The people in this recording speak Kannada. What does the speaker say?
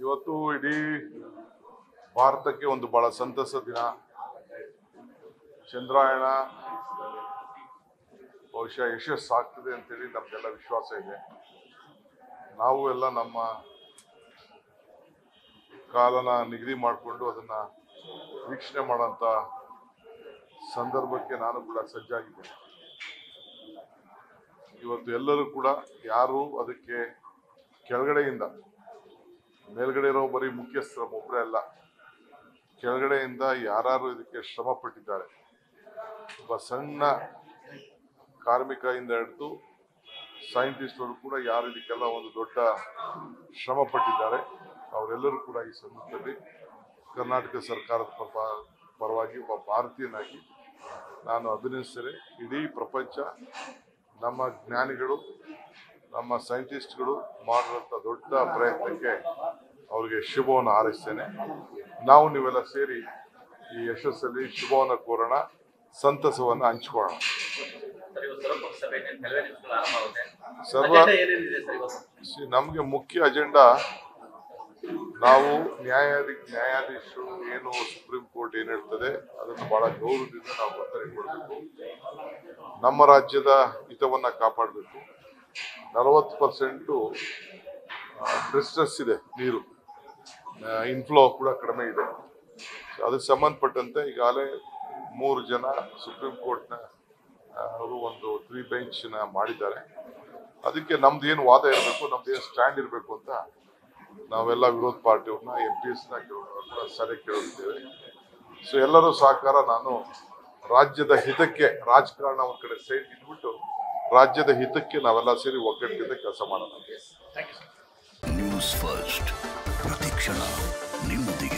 ಇವತ್ತು ಇಡೀ ಭಾರತಕ್ಕೆ ಒಂದು ಬಹಳ ಸಂತಸ ದಿನ. ಚಂದ್ರಯಾನ ಬಹುಶಃ ಯಶಸ್ಸಾಗ್ತದೆ ಅಂತೇಳಿ ನಮಗೆಲ್ಲ ವಿಶ್ವಾಸ ಇದೆ. ನಾವು ಎಲ್ಲ ನಮ್ಮ ಕಾಲನ ನಿಗದಿ ಮಾಡಿಕೊಂಡು ಅದನ್ನ ವೀಕ್ಷಣೆ ಮಾಡೋಂಥ ಸಂದರ್ಭಕ್ಕೆ ನಾನು ಕೂಡ ಸಜ್ಜಾಗಿದ್ದೇನೆ. ಇವತ್ತು ಎಲ್ಲರೂ ಕೂಡ ಯಾರು ಅದಕ್ಕೆ ಕೆಳಗಡೆಯಿಂದ, ಮೇಲ್ಗಡೆ ಇರೋ ಬರೀ ಮುಖ್ಯಸ್ಥರ ಒಬ್ಬರೇ ಅಲ್ಲ, ಕೆಳಗಡೆಯಿಂದ ಯಾರು ಇದಕ್ಕೆ ಶ್ರಮ ಪಟ್ಟಿದ್ದಾರೆ. ಒಬ್ಬ ಸಣ್ಣ ಕಾರ್ಮಿಕರಿಂದ ಹಿಡಿದು ಸೈಂಟಿಸ್ಟ್ಗಳು ಕೂಡ ಯಾರು ಇದಕ್ಕೆಲ್ಲ ಒಂದು ದೊಡ್ಡ ಶ್ರಮ ಪಟ್ಟಿದ್ದಾರೆ, ಅವರೆಲ್ಲರೂ ಕೂಡ ಈ ಸಂದರ್ಭದಲ್ಲಿ ಕರ್ನಾಟಕ ಸರ್ಕಾರದ ಪರವಾಗಿ ಒಬ್ಬ ಭಾರತೀಯನಾಗಿ ನಾನು ಅಭಿನಂದಿಸ್ತೇನೆ. ಇಡೀ ಪ್ರಪಂಚ ನಮ್ಮ ಜ್ಞಾನಿಗಳು, ನಮ್ಮ ಸೈಂಟಿಸ್ಟ್ಗಳು ಮಾಡಿರುವಂಥ ದೊಡ್ಡ ಪ್ರಯತ್ನಕ್ಕೆ ಅವರಿಗೆ ಶುಭವನ್ನು ಹಾರೈಸ್ತೇನೆ. ನಾವು ನೀವೆಲ್ಲ ಸೇರಿ ಈ ಯಶಸ್ಸಲ್ಲಿ ಶುಭವನ್ನು ಕೋರೋಣ, ಸಂತಸವನ್ನು ಹಂಚ್ಕೊಳ್ಳೋಣ. ನಮಗೆ ಮುಖ್ಯ ಅಜೆಂಡಾ, ನಾವು ನ್ಯಾಯಾಧೀಶರು ಏನು ಸುಪ್ರೀಂ ಕೋರ್ಟ್ ಏನ್ ಹೇಳ್ತದೆ ಅದನ್ನು ಬಹಳ ಗೌರವದಿಂದ ನಾವು ಒತ್ತಡ ಕೊಡಬೇಕು. ನಮ್ಮ ರಾಜ್ಯದ ಹಿತವನ್ನ ಕಾಪಾಡಬೇಕು. 40% ಡಿಸ್ಟ್ರೆಸ್ ಇದೆ, ನೀರು ಇನ್ಫ್ಲೋ ಕೂಡ ಕಡಿಮೆ ಇದೆ. ಅದಕ್ಕೆ ಸಂಬಂಧಪಟ್ಟಂತೆ ಈಗಾಗಲೇ 3 ಜನ ಸುಪ್ರೀಂ ಕೋರ್ಟ್ನ ಅವರು ಒಂದು 3 ಬೆಂಚ್ನ ಮಾಡಿದ್ದಾರೆ. ಅದಕ್ಕೆ ನಮ್ದು ಏನು ವಾದ ಇರಬೇಕು, ನಮ್ದು ಏನು ಸ್ಟ್ಯಾಂಡ್ ಇರಬೇಕು ಅಂತ ನಾವೆಲ್ಲ ವಿರೋಧ ಪಾರ್ಟಿಯವ್ರನ್ನ MPsನ ಕೂಡ ಸಲಹೆ ಕೇಳಿದ್ದೇವೆ. ಸೊ ಎಲ್ಲರೂ ಸಹಕಾರ, ನಾನು ರಾಜ್ಯದ ಹಿತಕ್ಕೆ, ರಾಜಕಾರಣ ಒಂದ್ ಕಡೆ ಸೈಡ್ ಇಟ್ಬಿಟ್ಟು ರಾಜ್ಯದ ಹಿತಕ್ಕೆ ನಾವೆಲ್ಲ ಸೇರಿ ಒಗ್ಗಟ್ಟಿನಿಂದ ಕೆಲಸ ಮಾಡೋಣ. ನ್ಯೂಸ್ ಫಸ್ಟ್, ಪ್ರತಿಕ್ಷಣ ನಿಮ್ಮೊಂದಿಗೆ.